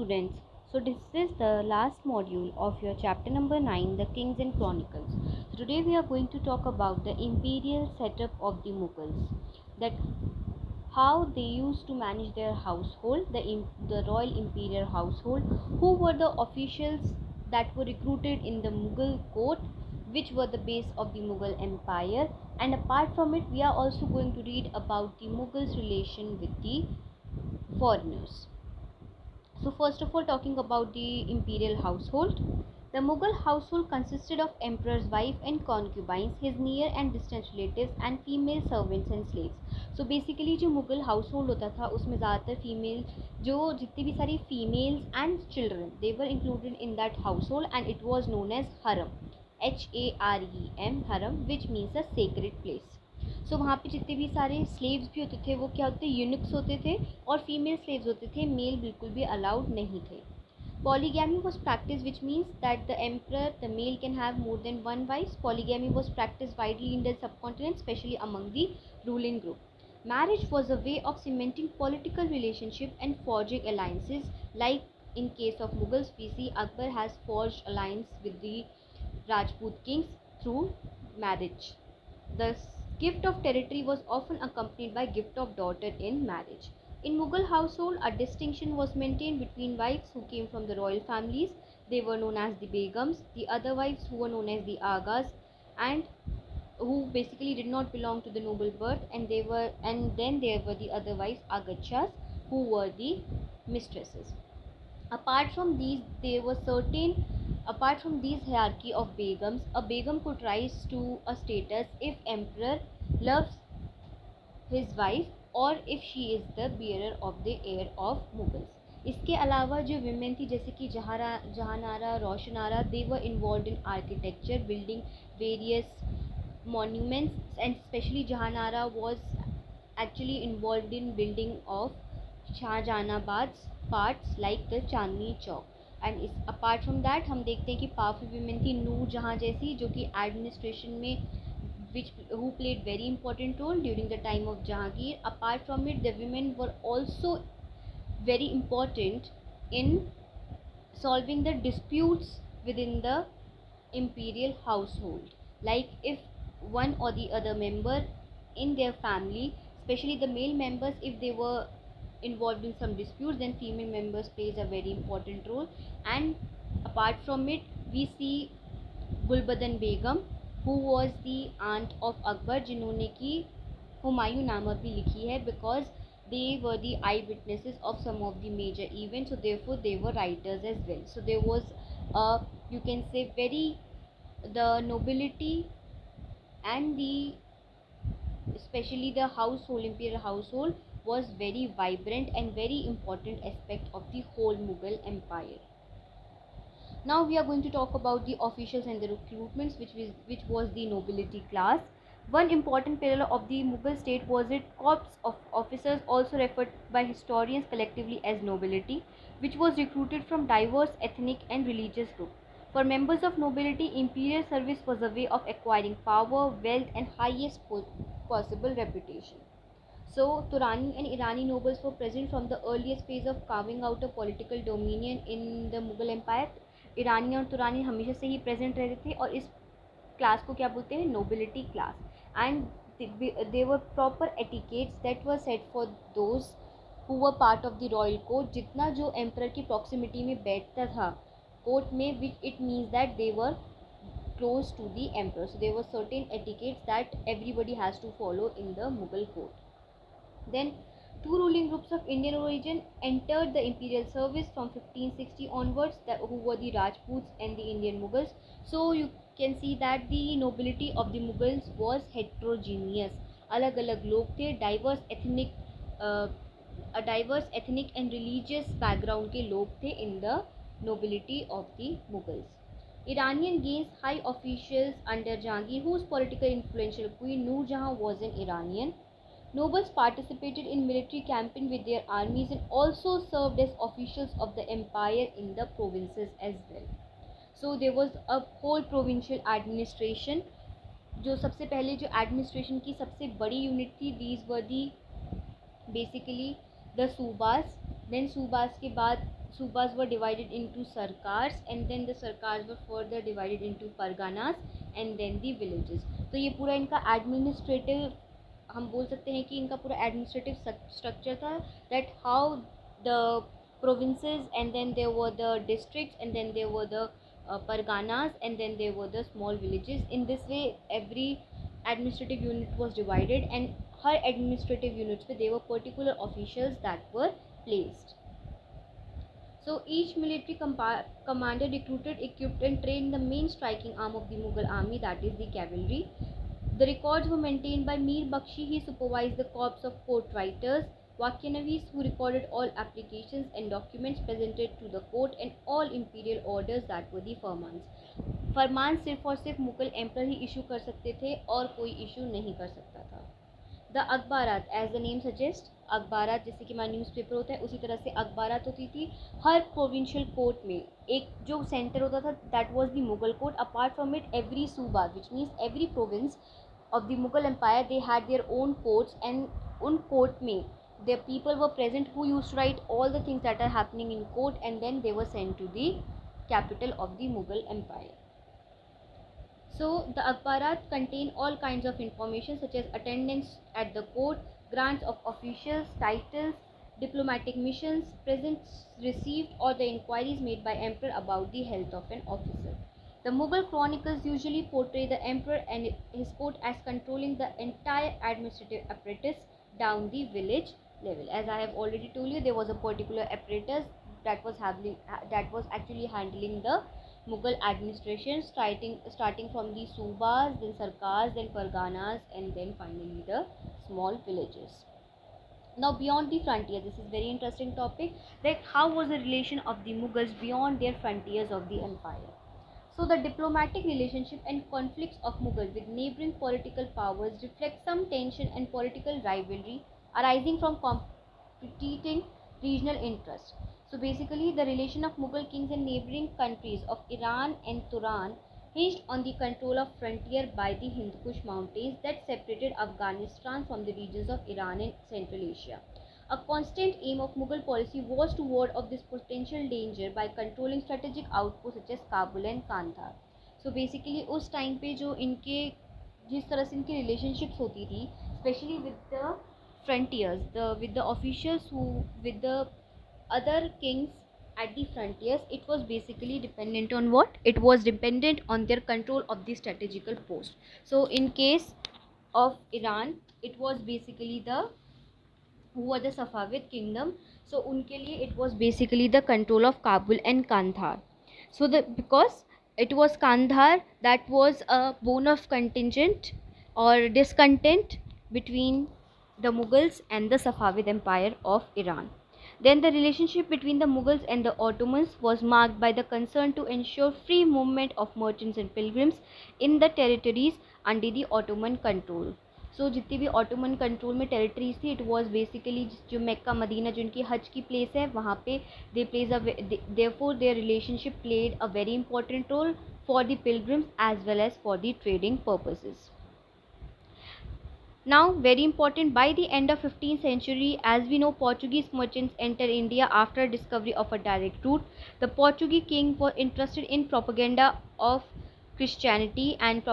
students. So this is the last module of your chapter number 9, the Kings and Chronicles. So today we are going to talk about the imperial setup of the Mughals, that how they used to manage their household, the royal imperial household, who were the officials that were recruited in the Mughal court, which were the base of the Mughal empire, and apart from it we are also going to read about the Mughals relation with the foreigners. So first of all, talking about the imperial household, the Mughal household consisted of emperor's wife and concubines, his near and distant relatives, and female servants and slaves. So basically जो Mughal house hold होता था उसमें ज़्यादातर female, जो जितनी भी सारी females and children, they were included in that household and it was known as harem, HAREM, harem, which means a sacred place. So वहाँ पे जितने भी सारे स्लेव्स भी होते थे वो क्या होते, यूनिक्स होते थे, और फीमेल स्लेव्स होते थे, मेल बिल्कुल भी अलाउड नहीं थे. Polygamy was practiced, which means that the emperor, the male, can have more than one wife. Polygamy was practiced widely in the subcontinent, especially among the ruling group. Marriage was a way of cementing political relationship and forging alliances. Like in case of Mughals, we see Akbar has forged alliance with the Rajput kings through marriage. The gift of territory was often accompanied by gift of daughter in marriage. In Mughal household, a distinction was maintained between wives who came from the royal families, they were known as the Begums, the other wives who were known as the Agas, and who basically did not belong to the noble birth, and then there were the other wives, Agachas, who were the mistresses. Apart from these, there were certain apart from these hierarchy of begums, a begum could rise to a status if emperor loves his wife or if she is the bearer of the heir of Mughals. इसके अलावा जो women थी जैसे कि Jahanara, Roshanara, they were involved in architecture, building various monuments, and especially Jahanara was actually involved in building of Shahjahanabad's parts like the Chandni Chowk. And इस apart from that हम देखते हैं कि पावरफुल वीमेन थी नूर जहाँ जैसी, जो कि एडमिनिस्ट्रेशन में which who played very important role during the time of Jahangir. Apart from it, the women were also very important in solving the disputes within the imperial household. Like if one or the other member in their family, especially the male members, if they were involved in some disputes, then female members plays a very important role. And apart from it, we see Gulbadan Begum, who was the aunt of Akbar, जिन्होंने की हुमायूं नामा भी लिखी है, because they were the eyewitnesses of some of the major events, so therefore they were writers as well. So there was a, you can say, very, the nobility and the, especially the household, imperial household, was very vibrant and very important aspect of the whole Mughal empire. Now we are going to talk about the officials and the recruitments, which was the nobility class. One important pillar of the Mughal state was its corps of officers, also referred by historians collectively as nobility, which was recruited from diverse ethnic and religious groups. For members of nobility, imperial service was a way of acquiring power, wealth, and highest possible reputation. So, Turani and Irani nobles were present from the earliest phase of carving out a political dominion in the Mughal Empire. ईरानी और तुरानी हमेशा से ही present रहते थे, और इस class को क्या बोलते हैं, nobility class. And they were proper etiquettes that were set for those who were part of the royal court. जितना जो एम्परर की प्रॉक्सिमिटी में बैठता था कोर्ट में, which it means that they were close to the emperor. So there were certain etiquettes that everybody has to follow in the Mughal court. Then two ruling groups of Indian origin entered the imperial service from 1560 onwards, who were the Rajputs and the Indian Mughals. So you can see that the nobility of the Mughals was heterogeneous. अलग अलग लोग थे, diverse ethnic and religious background के लोग थे in the nobility of the Mughals. Iranian gains high officials under Jahangir, whose political influential queen Noor Jahan was an Iranian. Nobles participated in military campaign with their armies and also served as officials of the empire in the provinces as well. So there was a whole provincial administration. जो सबसे पहले जो administration की सबसे बड़ी unit थी, these were the basically the subas. Then subas के बाद Subas were divided into sarkars, and then the sarkars were further divided into parganas and then the villages. तो ये पूरा इनका एडमिनिस्ट्रेटिव, हम बोल सकते हैं कि इनका पूरा एडमिनिस्ट्रेटिव स्ट्रक्चर था, that how the provinces, and then there were the districts, and then there were the parganas, and then there were the small villages. In this way every administrative unit was divided, and her administrative units पे there were particular officials that were placed. So each military commander recruited, equipped and trained the main striking arm of the Mughal army, that is the cavalry. The records were maintained by Mir Bakshi. He supervised the corps of court writers, Vakyanavis, who recorded all applications and documents presented to the court and all imperial orders, that were the फरमान्स. फरमान सिर्फ और सिर्फ Mughal emperor ही issue कर सकते थे और कोई issue नहीं कर सकता था. द अखबारात, एज द नेम सजेस्ट, अखबारात जैसे कि हमारा न्यूज़पेपर होता है उसी तरह से अखबारात होती थी. हर प्रोविंशियल कोर्ट में एक जो सेंटर होता था, that was the Mughal court. Apart from it every सूबा, which means every province of the Mughal Empire, they had their own courts, and un court mein their people were present who used to write all the things that are happening in court, and then they were sent to the capital of the Mughal Empire. So the Akhbarat contain all kinds of information such as attendance at the court, grants of officials, titles, diplomatic missions, presents received, or the inquiries made by emperor about the health of an officer. The Mughal chronicles usually portray the emperor and his court as controlling the entire administrative apparatus down the village level. As I have already told you, there was a particular apparatus that was actually handling the Mughal administration, starting from the subas, then sarkars, then parganas, and then finally the small villages. Now beyond the frontier, this is very interesting topic, that how was the relation of the Mughals beyond their frontiers of the empire. So the diplomatic relationship and conflicts of Mughal with neighboring political powers reflect some tension and political rivalry arising from competing regional interests. So basically the relation of Mughal kings and neighboring countries of Iran and Turan hinged on the control of frontier by the Hind Kush mountains that separated Afghanistan from the regions of Iran and Central Asia. A constant aim of Mughal policy was to ward off this potential danger by controlling strategic outposts such as Kabul and Kandahar. So basically उस time पे जो इनके जिस तरह से इनकी relationships होती थी, especially with the frontiers, with the officials who with the other kings at the frontiers, it was basically dependent on what? It was dependent on their control of the strategical post. So in case of Iran, it was basically the who were the Safavid kingdom. So उनके लिए it was basically the control of Kabul and Kandahar. So because it was Kandahar that was a bone of contingent or discontent between the Mughals and the Safavid Empire of Iran. Then the relationship between the Mughals and the Ottomans was marked by the concern to ensure free movement of merchants and pilgrims in the territories under the Ottoman control. सो जितनी भी Ottoman control में territories थी, it was basically जो Mecca Medina जो उनकी हज की place है, वहाँ पे they plays therefore their relationship played a very important role for the pilgrims as well as for the trading purposes. Now very important, by the end of 15th century, as we know, Portuguese merchants entered India after discovery of a direct route. The Portuguese king was interested in propaganda of Christianity and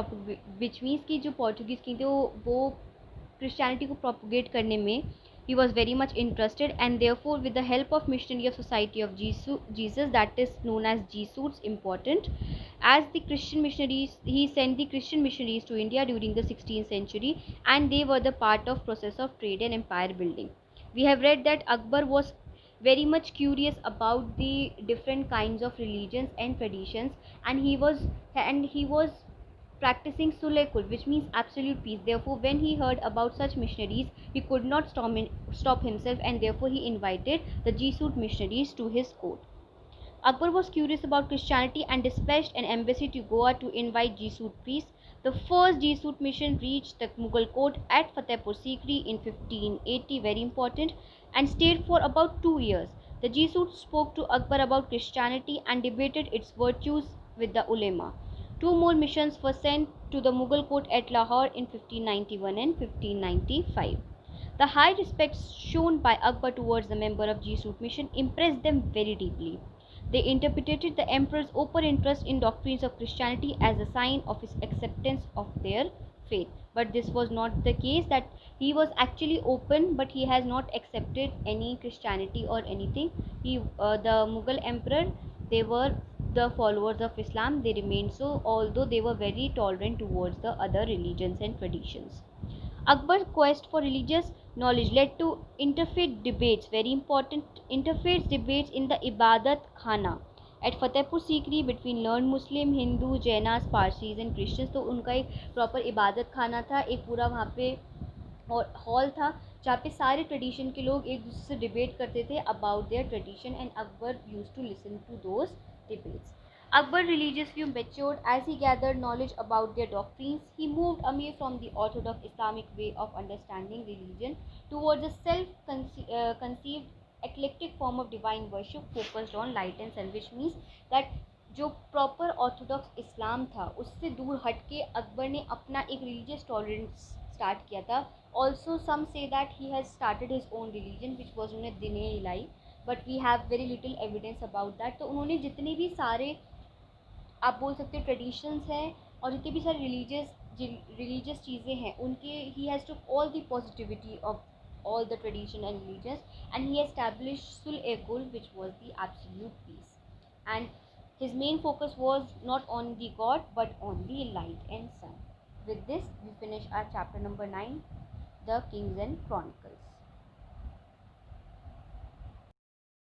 which means कि जो Portuguese king थे वो Christianity को propagate करने में he was very much interested, and therefore with the help of missionary of Society of Jesus, that is known as Jesuits, important, as the Christian missionaries, he sent the Christian missionaries to India during the 16th century, and they were the part of process of trade and empire building. We have read that Akbar was very much curious about the different kinds of religions and traditions, and he was practicing sulekul, which means absolute peace. Therefore when he heard about such missionaries, he could not stop himself, and therefore he invited the Jesuit missionaries to his court. Akbar was curious about Christianity and dispatched an embassy to Goa to invite Jesuit priests. The first Jesuit mission reached the Mughal court at Fatehpur Sikri in 1580, very important, and stayed for about 2 years. The Jesuits spoke to Akbar about Christianity and debated its virtues with the ulema. 2 more missions were sent to the Mughal court at Lahore in 1591 and 1595. The high respect shown by Akbar towards the member of Jesuit mission impressed them very deeply. They interpreted the emperor's open interest in doctrines of Christianity as a sign of his acceptance of their faith. But this was not the case, that he was actually open, but he has not accepted any Christianity or anything. The Mughal emperor, they were the followers of Islam. They remained so, although they were very tolerant towards the other religions and traditions. Akbar's quest for religious knowledge led to interfaith debates, very important interfaith debates in the Ibadat Khana at Fatehpur Sikri between learned Muslim, Hindu, Jainas, Parsis and Christians. तो उनका एक proper इबादत खाना था, एक पूरा वहाँ पे और हॉल था जहाँ पे सारे ट्रेडिशन के लोग एक दूसरे से डिबेट करते थे about their tradition, and Akbar used to listen to those debates. Akbar religious view matured as he gathered knowledge about their doctrines. He moved away from the orthodox Islamic way of understanding religion towards a self-conceived eclectic form of divine worship focused on light and sun, which means that जो proper Orthodox इस्लाम था उससे दूर हट के अकबर ने अपना एक religious tolerance start किया था. Also some say that he has started his own religion which was उन्हें Din-i Ilahi, but we have very little evidence about that. तो उन्होंने जितने भी सारे आप बोल सकते हो ट्रेडिशंस हैं और जितने भी सारे रिलीजियस चीज़ें हैं उनके he has took all the positivity of all the tradition and religions, and he established Sul-e-Kul, which was the absolute peace. And his main focus was not on the God but on the light and sun. With this, we finish our chapter number 9, the Kings and Chronicles.